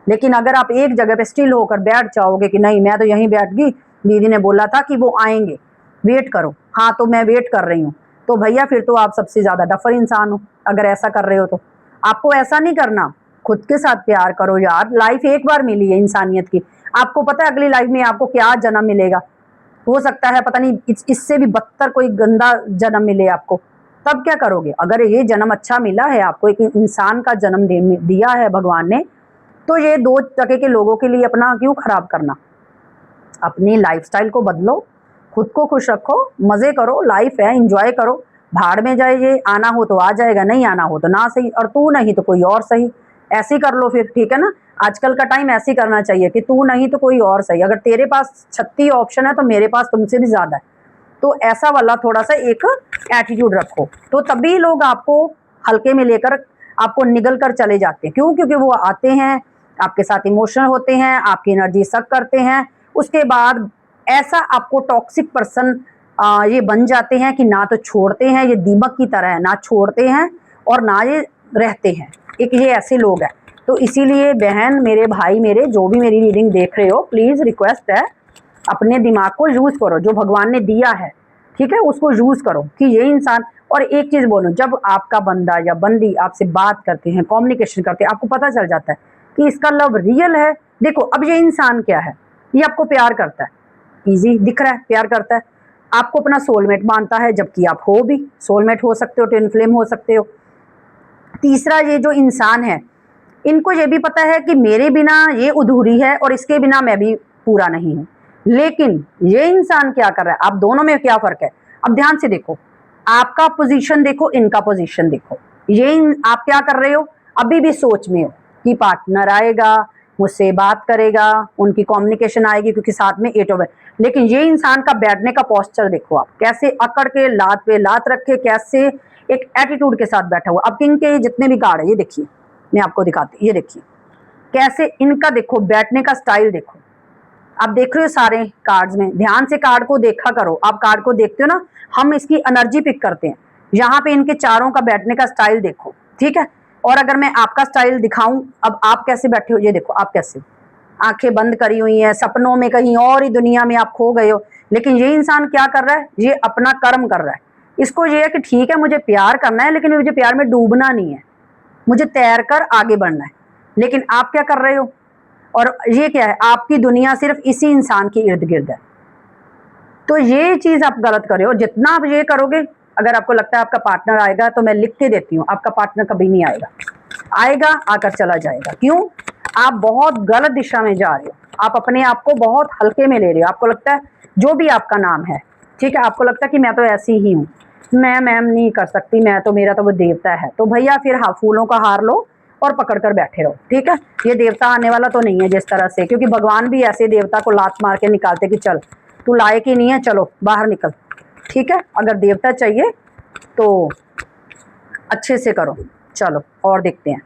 लेकिन अगर आप एक जगह पे स्टिल होकर बैठ जाओगे कि नहीं मैं तो यहीं बैठ गई, दीदी ने बोला था कि वो आएंगे, वेट करो, हाँ तो मैं वेट कर रही हूँ, तो भैया फिर तो आप सबसे ज्यादा डफर इंसान हो। अगर ऐसा कर रहे हो तो आपको ऐसा नहीं करना। खुद के साथ प्यार करो यार। लाइफ एक बार मिली है इंसानियत की। आपको पता है अगली लाइफ में आपको क्या जन्म मिलेगा? हो सकता है पता नहीं इससे भी बदतर कोई गंदा जन्म मिले आपको। तब क्या करोगे? अगर ये जन्म अच्छा मिला है आपको, एक इंसान का जन्म दिया है भगवान ने, तो ये दो टके के लोगों के लिए अपना क्यों खराब करना? अपनी लाइफस्टाइल को बदलो, खुद को खुश रखो, मज़े करो, लाइफ है, एंजॉय करो। भाड़ में जाए, ये आना हो तो आ जाएगा, नहीं आना हो तो ना सही, और तू नहीं तो कोई और सही, ऐसे ही कर लो फिर, ठीक है ना। आजकल का टाइम ऐसे ही करना चाहिए कि तू नहीं तो कोई और सही। अगर तेरे पास 36 ऑप्शन है तो मेरे पास तुमसे भी ज़्यादा है, तो ऐसा वाला थोड़ा सा एक एटीट्यूड रखो, तो तभी लोग आपको हल्के में लेकर आपको निगल कर चले जाते हैं। क्यों? क्योंकि वो आते हैं, आपके साथ इमोशनल होते हैं, आपकी एनर्जी सक करते हैं, उसके बाद ऐसा आपको टॉक्सिक पर्सन ये बन जाते हैं कि ना तो छोड़ते हैं, ये दीमक की तरह है, ना छोड़ते हैं और ना ये रहते हैं। एक ये ऐसे लोग हैं। तो इसीलिए बहन, मेरे भाई, मेरे जो भी मेरी रीडिंग देख रहे हो, प्लीज़ रिक्वेस्ट है, अपने दिमाग को यूज़ करो, जो भगवान ने दिया है, ठीक है, उसको यूज़ करो कि ये इंसान। और एक चीज़ बोलूँ, जब आपका बंदा या बंदी आपसे बात करते हैं, कम्युनिकेशन करते हैं, आपको पता चल जाता है कि इसका लव रियल है। देखो, अब ये इंसान क्या है, ये आपको प्यार करता है, ईजी दिख रहा है, प्यार करता है, आपको अपना सोलमेट मानता है, जबकि आप हो भी सोलमेट हो सकते हो, ट्विन फ्लेम हो सकते हो। तीसरा, ये जो इंसान है, इनको ये भी पता है कि मेरे बिना ये अधूरी है और इसके बिना मैं भी पूरा नहीं हूँ। लेकिन ये इंसान क्या कर रहा है, आप दोनों में क्या फ़र्क है, अब ध्यान से देखो, आपका पोजीशन देखो, इनका पोजीशन देखो। आप क्या कर रहे हो, अभी भी सोच में हो कि पार्टनर आएगा, मुझसे बात करेगा, उनकी कम्युनिकेशन आएगी, क्योंकि साथ में 8 ओवर। लेकिन ये इंसान का बैठने का पोस्चर देखो, आप कैसे अकड़ के लात पे लात रखे, कैसे एक एटीट्यूड के साथ बैठा हुआ। अब किंग के जितने भी कार्ड है, ये देखिए, मैं आपको दिखाती, ये देखिए कैसे इनका देखो बैठने का स्टाइल देखो। आप देख रहे हो सारे कार्ड्स में, ध्यान से कार्ड को देखा करो। आप कार्ड को देखते हो ना, हम इसकी एनर्जी पिक करते हैं। यहाँ पे इनके चारों का बैठने का स्टाइल देखो, ठीक है। और अगर मैं आपका स्टाइल दिखाऊं, अब आप कैसे बैठे हो, ये देखो आप कैसे आंखें बंद करी हुई हैं, सपनों में कहीं और ही दुनिया में आप खो गए हो। लेकिन ये इंसान क्या कर रहा है, ये अपना कर्म कर रहा है। इसको ये है कि ठीक है, मुझे प्यार करना है, लेकिन मुझे प्यार में डूबना नहीं है, मुझे तैर कर आगे बढ़ना है। लेकिन आप क्या कर रहे हो, और ये क्या है, आपकी दुनिया सिर्फ इसी इंसान के इर्द गिर्द है। तो ये चीज़ आप गलत कर रहे हो। जितना आप ये करोगे, अगर आपको लगता है आपका पार्टनर आएगा, तो मैं लिख के देती हूँ, आपका पार्टनर कभी नहीं आएगा। आएगा, आकर चला जाएगा। क्यों? आप बहुत गलत दिशा में जा रहे हो, आप अपने आप को बहुत हल्के में ले रहे हो। आपको लगता है जो भी आपका नाम है, ठीक है, आपको लगता है कि मैं तो ऐसी ही हूँ, मैं मैम नहीं कर सकती, मैं तो, मेरा तो वो देवता है। तो भैया फिर हाँ, फूलों का हार लो और पकड़ कर बैठे रहो, ठीक है। ये देवता आने वाला तो नहीं है जिस तरह से, क्योंकि भगवान भी ऐसे देवता को लात मार के निकालते कि चल तू लायक ही नहीं है, चलो बाहर निकल, ठीक है। अगर देवता चाहिए तो अच्छे से करो। चलो और देखते हैं।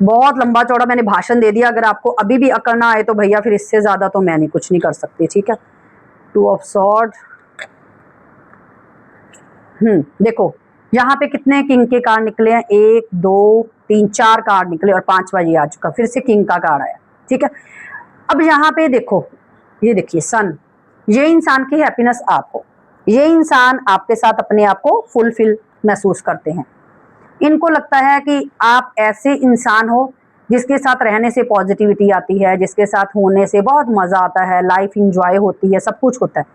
बहुत लंबा चौड़ा मैंने भाषण दे दिया, अगर आपको अभी भी अकल ना आए तो भैया फिर इससे ज़्यादा तो मैं नहीं, कुछ नहीं कर सकती, ठीक है। 2 ऑफ सॉर्ड, देखो यहाँ पे कितने किंग के कार्ड निकले हैं, 1 2 3 4 कार्ड निकले और 5वां ये आ चुका, फिर से किंग का कार्ड आया, ठीक है। अब यहाँ पे देखो, ये देखिए सन, ये इंसान की हैप्पीनेस आप हो, ये इंसान आपके साथ अपने आप को फुलफिल महसूस करते हैं। इनको लगता है कि आप ऐसे इंसान हो जिसके साथ रहने से पॉजिटिविटी आती है, जिसके साथ होने से बहुत मज़ा आता है, लाइफ इंजॉय होती है, सब कुछ होता है।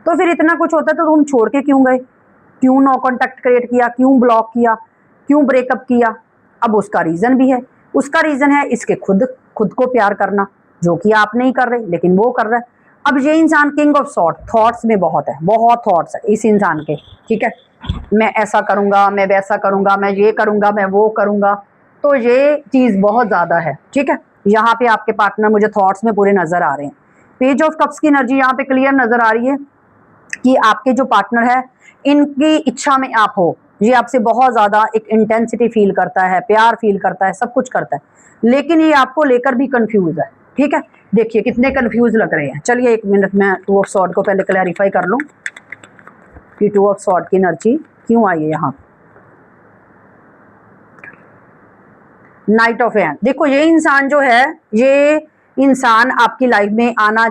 तो फिर इतना कुछ होता है तो तुम छोड़ के क्यों गए, क्यों नो कॉन्टैक्ट क्रिएट किया, क्यों ब्लॉक किया, क्यों ब्रेकअप किया? अब उसका रीज़न भी है, उसका रीज़न है इसके खुद को प्यार करना, जो कि आप नहीं कर रहे लेकिन वो कर रहा है। अब ये इंसान किंग ऑफ सॉर्ड, थॉट्स में बहुत है, बहुत थॉट्स है इस इंसान के, ठीक है। मैं ऐसा करूँगा, मैं वैसा करूँगा, मैं ये करूँगा, मैं वो करूँगा, तो ये चीज़ बहुत ज़्यादा है, ठीक है। यहाँ पे आपके पार्टनर मुझे थॉट्स में पूरे नज़र आ रहे हैं। पेज ऑफ कप्स की एनर्जी यहाँ पे क्लियर नज़र आ रही है कि आपके जो पार्टनर है, इनकी इच्छा में आप हो, ये आपसे बहुत ज़्यादा एक इंटेंसिटी फील करता है, प्यार फील करता है, सब कुछ करता है, लेकिन ये आपको लेकर भी कंफ्यूज है, ठीक है। देखिए कितने कंफ्यूज लग रहे हैं। चलिए 1 मिनट मैं 2 ऑफ सॉर्ड को पहले क्लैरिफाई कर लूँ कि 2 ऑफ सॉर्ड की एनर्जी क्यों आई है यहाँ। नाइट ऑफ हैंड, देखो ये इंसान जो है, ये इंसान आपकी लाइफ में आना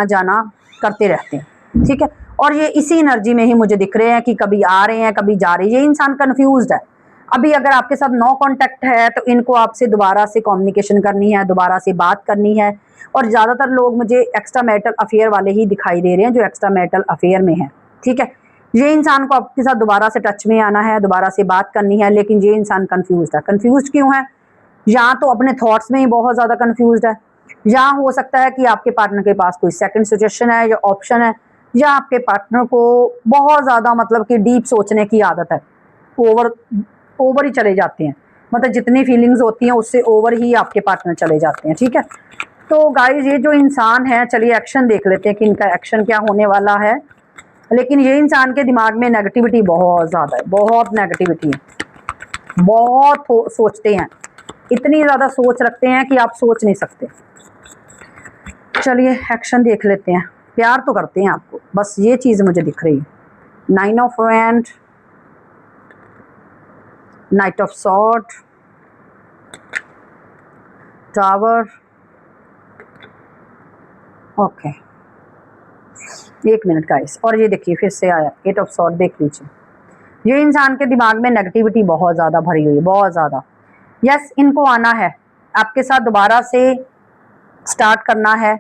जाना करते रहते हैं, ठीक है। और ये इसी एनर्जी में ही मुझे दिख रहे हैं कि कभी आ रहे हैं, कभी जा रहे हैं। ये इंसान कंफ्यूज्ड है। अभी अगर आपके साथ नो कांटेक्ट है तो इनको आपसे दोबारा से कम्युनिकेशन करनी है, दोबारा से बात करनी है। और ज़्यादातर लोग मुझे एक्स्ट्रा मैरिटल अफेयर वाले ही दिखाई दे रहे हैं, जो एक्स्ट्रा मैरिटल अफेयर में है, ठीक है। ये इंसान को आपके साथ दोबारा से टच में आना है, दोबारा से बात करनी है, लेकिन ये इंसान कंफ्यूज्ड है। कंफ्यूज्ड क्यों है? या तो अपने थॉट्स में ही बहुत ज़्यादा कंफ्यूज्ड है, या हो सकता है कि आपके पार्टनर के पास कोई सेकंड सजेशन है या ऑप्शन है, या आपके पार्टनर को बहुत ज़्यादा मतलब कि डीप सोचने की आदत है, ओवर ओवर ही चले जाते हैं, मतलब जितनी फीलिंग्स होती हैं उससे ओवर ही आपके पार्टनर चले जाते हैं। ठीक है, तो गाइज ये जो इंसान है, चलिए एक्शन देख लेते हैं कि इनका एक्शन क्या होने वाला है। लेकिन ये इंसान के दिमाग में नेगेटिविटी बहुत ज़्यादा है, बहुत नेगेटिविटी है, बहुत सोचते हैं, इतनी ज़्यादा सोच रखते हैं कि आप सोच नहीं सकते। चलिए एक्शन देख लेते हैं। प्यार तो करते हैं आपको, बस ये चीज़ मुझे दिख रही है। 9 of wand, night of sword, tower, okay 1 minute guys, और ये देखिए फिर से आया 8 ऑफ सॉर्ड। देख लीजिए, ये इंसान के दिमाग में नेगेटिविटी बहुत ज़्यादा भरी हुई है, बहुत ज़्यादा। यस, इनको आना है आपके साथ, दोबारा से स्टार्ट करना है।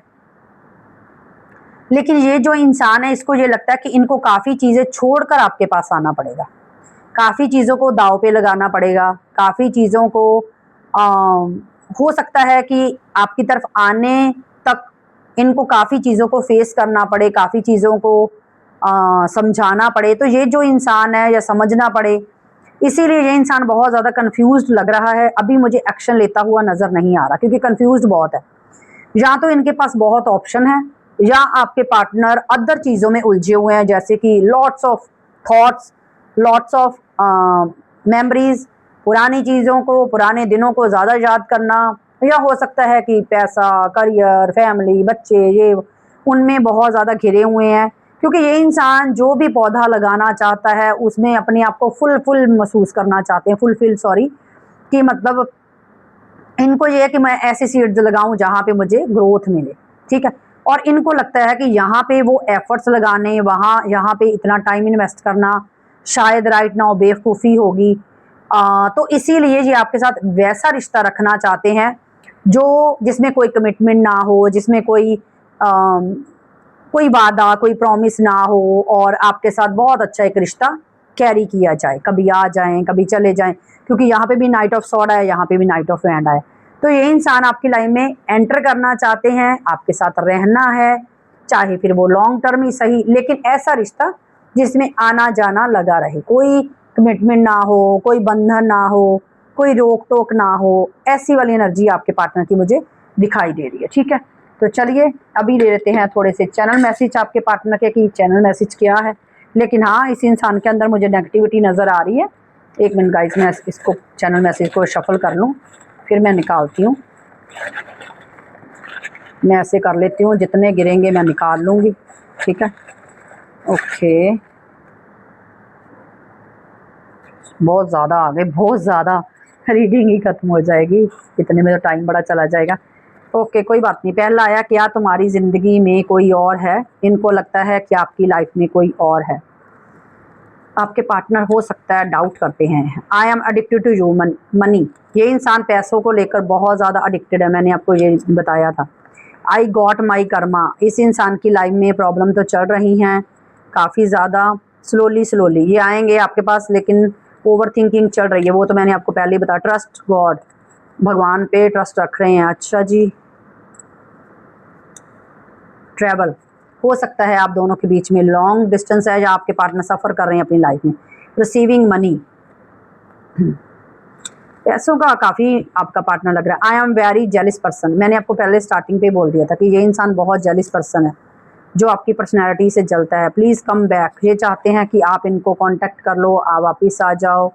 लेकिन ये जो इंसान है, इसको ये लगता है कि इनको काफ़ी चीज़ें छोड़कर आपके पास आना पड़ेगा, काफ़ी चीज़ों को दाव पे लगाना पड़ेगा, काफ़ी चीज़ों को हो सकता है कि आपकी तरफ आने तक इनको काफ़ी चीज़ों को फेस करना पड़े, काफ़ी चीज़ों को समझाना पड़े। तो ये जो इंसान है या समझना पड़े, इसीलिए ये इंसान बहुत ज़्यादा कंफ्यूज्ड लग रहा है। अभी मुझे एक्शन लेता हुआ नज़र नहीं आ रहा, क्योंकि कंफ्यूज्ड बहुत है। या तो इनके पास बहुत ऑप्शन है, या आपके पार्टनर अदर चीज़ों में उलझे हुए हैं, जैसे कि lots of thoughts, lots of memories, पुरानी चीज़ों को, पुराने दिनों को ज़्यादा याद करना, या हो सकता है कि पैसा, करियर, फैमिली, बच्चे, ये उनमें बहुत ज़्यादा घिरे हुए हैं। क्योंकि ये इंसान जो भी पौधा लगाना चाहता है उसमें अपने आप को फुल महसूस करना चाहते हैं, फुलफिल सॉरी, कि मतलब इनको ये है कि मैं ऐसे सीड्स लगाऊं जहाँ पे मुझे ग्रोथ मिले। ठीक है, और इनको लगता है कि यहाँ पे वो एफर्ट्स लगाने, यहाँ पे इतना टाइम इन्वेस्ट करना शायद राइट नाउ बेवकूफ़ी होगी। तो इसीलिए ये आपके साथ वैसा रिश्ता रखना चाहते हैं जो जिसमें कोई कमिटमेंट ना हो, जिसमें कोई वादा, कोई प्रॉमिस ना हो, और आपके साथ बहुत अच्छा एक रिश्ता कैरी किया जाए, कभी आ जाएं कभी चले जाएं। क्योंकि यहाँ पे भी नाइट ऑफ सॉर्ड आया, यहाँ पे भी नाइट ऑफ वैंड आया। तो ये इंसान आपकी लाइफ में एंटर करना चाहते हैं, आपके साथ रहना है, चाहे फिर वो लॉन्ग टर्म ही सही, लेकिन ऐसा रिश्ता जिसमें आना जाना लगा रहे, कोई कमिटमेंट ना हो, कोई बंधन ना हो, कोई रोक टोक ना हो। ऐसी वाली एनर्जी आपके पार्टनर की मुझे दिखाई दे रही है। ठीक है, तो चलिए अभी ले लेते हैं थोड़े से चैनल मैसेज आपके पार्टनर के कि चैनल मैसेज क्या है। लेकिन हाँ, इस इंसान के अंदर मुझे नेगेटिविटी नज़र आ रही है। 1 मिनट गाइस, मैं इसको चैनल मैसेज को शफल कर लूँ, फिर मैं निकालती हूँ। मैं ऐसे कर लेती हूँ, जितने गिरेंगे मैं निकाल लूँगी। ठीक है, ओके, बहुत ज़्यादा आ गए, बहुत ज़्यादा, रीडिंग ही ख़त्म हो जाएगी, इतने में तो टाइम बड़ा चला जाएगा। ओके, कोई बात नहीं। पहला आया, क्या तुम्हारी ज़िंदगी में कोई और है? इनको लगता है कि आपकी लाइफ में कोई और है। आपके पार्टनर हो सकता है डाउट करते हैं। I am addicted to you money, ये इंसान पैसों को लेकर बहुत ज़्यादा एडिक्टेड है, मैंने आपको ये बताया था। आई गॉट माई कर्मा, इस इंसान की लाइफ में प्रॉब्लम तो चल रही हैं काफ़ी ज़्यादा, स्लोली ये आएंगे आपके पास, लेकिन ओवर थिंकिंग चल रही है, वो तो मैंने आपको पहले ही बताया। ट्रस्ट गॉड, भगवान पे ट्रस्ट रख रहे हैं। अच्छा जी, ट्रैवल, हो सकता है आप दोनों के बीच में लॉन्ग डिस्टेंस है, या आपके पार्टनर सफ़र कर रहे हैं अपनी लाइफ में। रिसीविंग मनी, पैसों का काफ़ी आपका पार्टनर लग रहा है। आई एम वेरी जेलिस पर्सन, मैंने आपको पहले स्टार्टिंग पे बोल दिया था कि ये इंसान बहुत जेलिस पर्सन है जो आपकी पर्सनैलिटी से जलता है। प्लीज़ कम बैक, ये चाहते हैं कि आप इनको कांटेक्ट कर लो, आप वापस आ जाओ।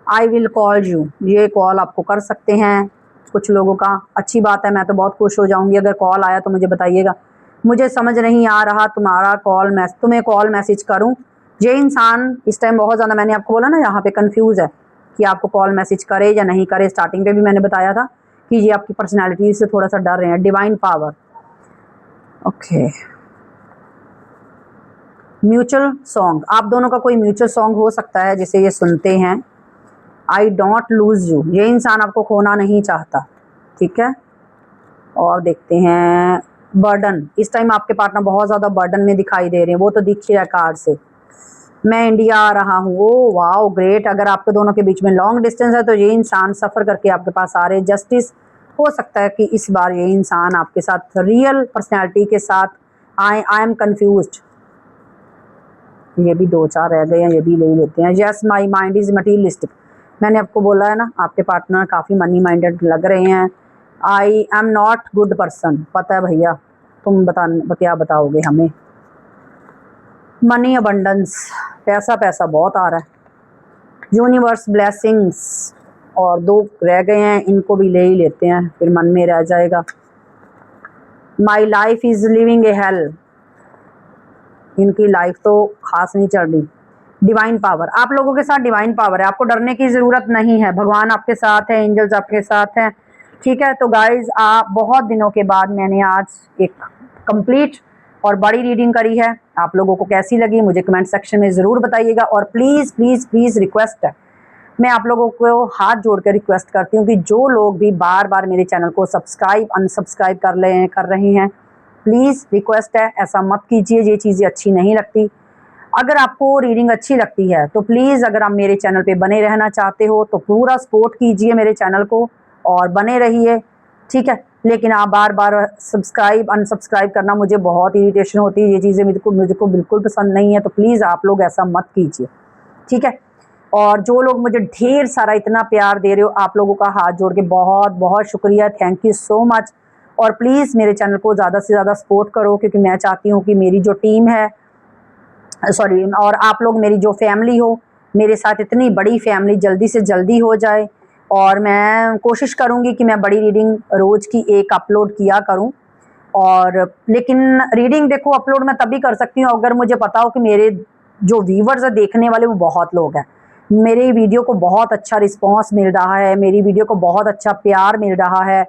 आई विल कॉल यू, ये कॉल आपको कर सकते हैं कुछ लोगों का। अच्छी बात है, मैं तो बहुत खुश हो जाऊंगी अगर कॉल आया तो मुझे बताइएगा। मुझे समझ नहीं आ रहा तुम्हारा तुम्हें कॉल मैसेज करूं। ये इंसान इस टाइम बहुत ज़्यादा, मैंने आपको बोला ना यहाँ पे कंफ्यूज है कि आपको कॉल मैसेज करे या नहीं करे। स्टार्टिंग पे भी मैंने बताया था कि ये आपकी पर्सनैलिटी से थोड़ा सा डर रहे हैं। Divine power, okay, mutual song, आप दोनों का कोई म्यूचुअल सॉन्ग हो सकता है जिसे ये सुनते हैं। आई डोंट लूज यू, ये इंसान आपको खोना नहीं चाहता। ठीक है, और देखते हैं बर्डन, इस टाइम आपके पार्टनर बहुत ज़्यादा बर्डन में दिखाई दे रहे हैं, वो तो दिख ही रहा है कार्ड से। मैं इंडिया आ रहा हूँ, ओ वाओ ग्रेट, अगर आपके दोनों के बीच में लॉन्ग डिस्टेंस है तो ये इंसान सफ़र करके आपके पास आ रहे हैं। जस्टिस, हो सकता है कि इस बार ये इंसान आपके साथ रियल पर्सनैलिटी के साथ आई एम कन्फ्यूज्ड। ये भी 2-4 रह गए हैं, ये भी ले लेते हैं। Yes my mind is materialistic. मैंने आपको बोला है ना, आपके पार्टनर काफ़ी मनी माइंडेड लग रहे हैं। I am not good person. पता है भैया, तुम क्या बताओगे हमें। मनी अबंडेंस, पैसा पैसा बहुत आ रहा है। यूनिवर्स ब्लेसिंग्स, और 2 रह गए हैं, इनको भी ले ही लेते हैं, फिर मन में रह जाएगा। My life is living A hello. इनकी लाइफ तो खास नहीं चल रही। डिवाइन पावर, आप लोगों के साथ डिवाइन पावर है, आपको डरने की ज़रूरत नहीं है। भगवान आपके साथ है, एंजल्स आपके साथ हैं, ठीक है। तो गाइज, आप बहुत दिनों के बाद मैंने आज एक कंप्लीट और बड़ी रीडिंग करी है। आप लोगों को कैसी लगी मुझे कमेंट सेक्शन में ज़रूर बताइएगा। और प्लीज़ प्लीज़ प्लीज़ रिक्वेस्ट है, मैं आप लोगों को हाथ जोड़ कर रिक्वेस्ट करती हूँ कि जो लोग भी बार बार मेरे चैनल को सब्सक्राइब अनसब्सक्राइब कर रहे हैं, प्लीज़ रिक्वेस्ट है, ऐसा मत कीजिए, ये चीज़ें अच्छी नहीं लगती। अगर आपको रीडिंग अच्छी लगती है तो प्लीज़, अगर आप मेरे चैनल पे बने रहना चाहते हो तो पूरा सपोर्ट कीजिए मेरे चैनल को और बने रहिए, ठीक है। लेकिन आप बार बार सब्सक्राइब अनसब्सक्राइब करना, मुझे बहुत इरिटेशन होती है, ये चीज़ें मुझको बिल्कुल पसंद नहीं है। तो प्लीज़ आप लोग ऐसा मत कीजिए, ठीक है। और जो लोग मुझे ढेर सारा इतना प्यार दे रहे हो, आप लोगों का हाथ जोड़ के बहुत बहुत शुक्रिया, थैंक यू सो मच। और प्लीज़ मेरे चैनल को ज़्यादा से ज़्यादा सपोर्ट करो, क्योंकि मैं चाहती हूँ कि मेरी जो टीम है, सॉरी, और आप लोग मेरी जो फैमिली हो, मेरे साथ इतनी बड़ी फैमिली जल्दी से जल्दी हो जाए। और मैं कोशिश करूँगी कि मैं बड़ी रीडिंग रोज़ की एक अपलोड किया करूँ। और लेकिन रीडिंग देखो अपलोड मैं तभी कर सकती हूँ अगर मुझे पता हो कि मेरे जो व्यूवर्स है, देखने वाले, वो बहुत लोग हैं, मेरी वीडियो को बहुत अच्छा रिस्पांस मिल रहा है, मेरी वीडियो को बहुत अच्छा प्यार मिल रहा है,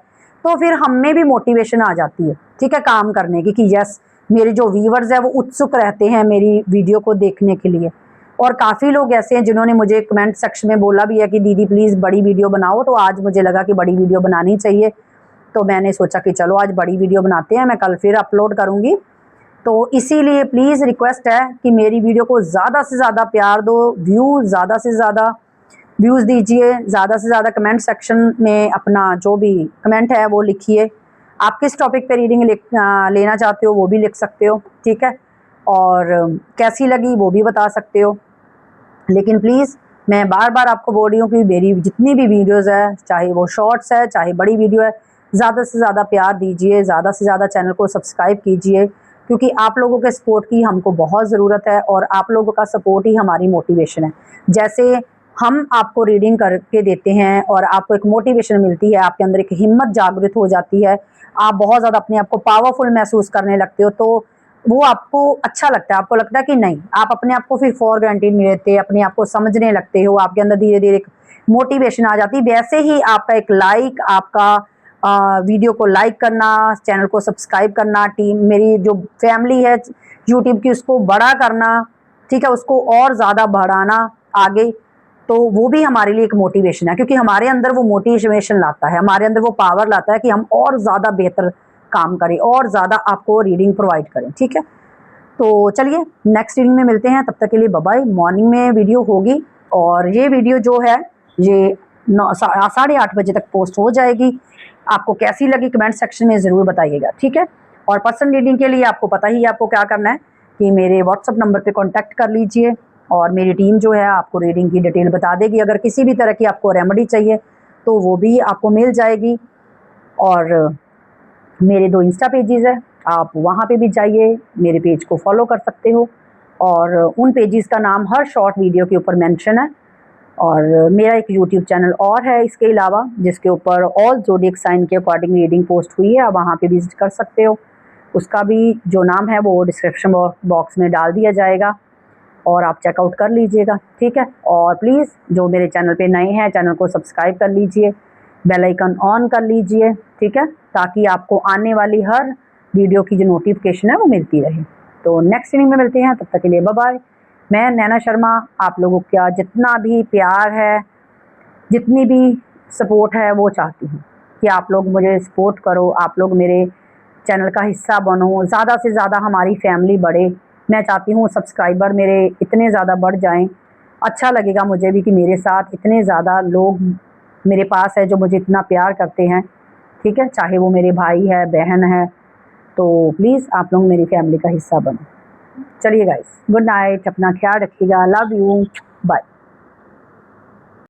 तो फिर हम में भी मोटिवेशन आ जाती है, ठीक है, काम करने की, कि यस, मेरे जो व्यूवर्स हैं वो उत्सुक रहते हैं मेरी वीडियो को देखने के लिए। और काफ़ी लोग ऐसे हैं जिन्होंने मुझे कमेंट सेक्शन में बोला भी है कि दीदी प्लीज़ बड़ी वीडियो बनाओ। तो आज मुझे लगा कि बड़ी वीडियो बनानी चाहिए, तो मैंने सोचा कि चलो आज बड़ी वीडियो बनाते हैं, मैं कल फिर अपलोड करूँगी। तो इसीलिए प्लीज़ रिक्वेस्ट है कि मेरी वीडियो को ज़्यादा से ज़्यादा प्यार दो, ज़्यादा से ज़्यादा व्यूज़ दीजिए, ज़्यादा से ज़्यादा कमेंट सेक्शन में अपना जो भी कमेंट है वो लिखिए। आप किस टॉपिक पे रीडिंग लेना चाहते हो वो भी लिख सकते हो, ठीक है। और कैसी लगी वो भी बता सकते हो। लेकिन प्लीज़ मैं बार बार आपको बोल रही हूँ कि मेरी जितनी भी वीडियोज़ है, चाहे वो शॉर्ट्स है चाहे बड़ी वीडियो है, ज़्यादा से ज़्यादा प्यार दीजिए, ज़्यादा से ज़्यादा चैनल को सब्सक्राइब कीजिए, क्योंकि आप लोगों के सपोर्ट की हमको बहुत ज़रूरत है और आप लोगों का सपोर्ट ही हमारी मोटिवेशन है। जैसे हम आपको रीडिंग करके देते हैं और आपको एक मोटिवेशन मिलती है, आपके अंदर एक हिम्मत जागृत हो जाती है, आप बहुत ज़्यादा अपने आप को पावरफुल महसूस करने लगते हो, तो वो आपको अच्छा लगता है, आपको लगता है कि नहीं, आप अपने आप को फिर फॉर ग्रांटेड नहीं लेते, अपने आप को समझने लगते हो, आपके अंदर धीरे धीरे एक मोटिवेशन आ जाती है। वैसे ही आपका एक लाइक, आपका वीडियो को लाइक करना, चैनल को सब्सक्राइब करना, टीम मेरी जो फैमिली है यूट्यूब की उसको बड़ा करना, ठीक है, उसको और ज़्यादा बढ़ाना आगे, तो वो भी हमारे लिए एक मोटिवेशन है, क्योंकि हमारे अंदर वो मोटिवेशन लाता है, हमारे अंदर वो पावर लाता है कि हम और ज़्यादा बेहतर काम करें और ज़्यादा आपको रीडिंग प्रोवाइड करें, ठीक है। तो चलिए नेक्स्ट रीडिंग में मिलते हैं, तब तक के लिए बाय बाय। मॉर्निंग में वीडियो होगी और ये वीडियो जो है ये 8:30 बजे तक पोस्ट हो जाएगी। आपको कैसी लगी कमेंट सेक्शन में ज़रूर बताइएगा, ठीक है। और पर्सनल रीडिंग के लिए आपको पता ही है आपको क्या करना है, कि मेरे व्हाट्सअप नंबर पे कांटेक्ट कर लीजिए और मेरी टीम जो है आपको रीडिंग की डिटेल बता देगी। अगर किसी भी तरह की आपको रेमेडी चाहिए तो वो भी आपको मिल जाएगी। और मेरे 2 इंस्टा पेजेस है, आप वहाँ पे भी जाइए, मेरे पेज को फॉलो कर सकते हो और उन पेजेस का नाम हर शॉर्ट वीडियो के ऊपर मेंशन है। और मेरा एक यूट्यूब चैनल और है इसके अलावा, जिसके ऊपर ऑल ज़ोडिएक साइन के अकॉर्डिंग रीडिंग पोस्ट हुई है, आप वहाँ पे विजिट कर सकते हो। उसका भी जो नाम है वो डिस्क्रिप्शन बॉक्स में डाल दिया जाएगा और आप चेकआउट कर लीजिएगा, ठीक है। और प्लीज़ जो मेरे चैनल पे नए हैं, चैनल को सब्सक्राइब कर लीजिए, बेल आइकन ऑन कर लीजिए, ठीक है, ताकि आपको आने वाली हर वीडियो की जो नोटिफिकेशन है वो मिलती रहे। तो नेक्स्ट रीडिंग में मिलते हैं, तब तक के लिए बाय बाय। मैं नैना शर्मा आप लोगों का जितना भी प्यार है, जितनी भी सपोर्ट है, वो चाहती हूँ कि आप लोग मुझे सपोर्ट करो, आप लोग मेरे चैनल का हिस्सा बनो, ज़्यादा से ज़्यादा हमारी फैमिली बढ़े। मैं चाहती हूँ सब्सक्राइबर मेरे इतने ज़्यादा बढ़ जाएं, अच्छा लगेगा मुझे भी कि मेरे साथ इतने ज़्यादा लोग मेरे पास है जो मुझे इतना प्यार करते हैं, ठीक है, चाहे वो मेरे भाई है, बहन है, तो प्लीज़ आप लोग मेरी फैमिली का हिस्सा बनो। चलिए गाइस, गुड नाइट, अपना ख्याल रखिएगा, लव यू, बाय।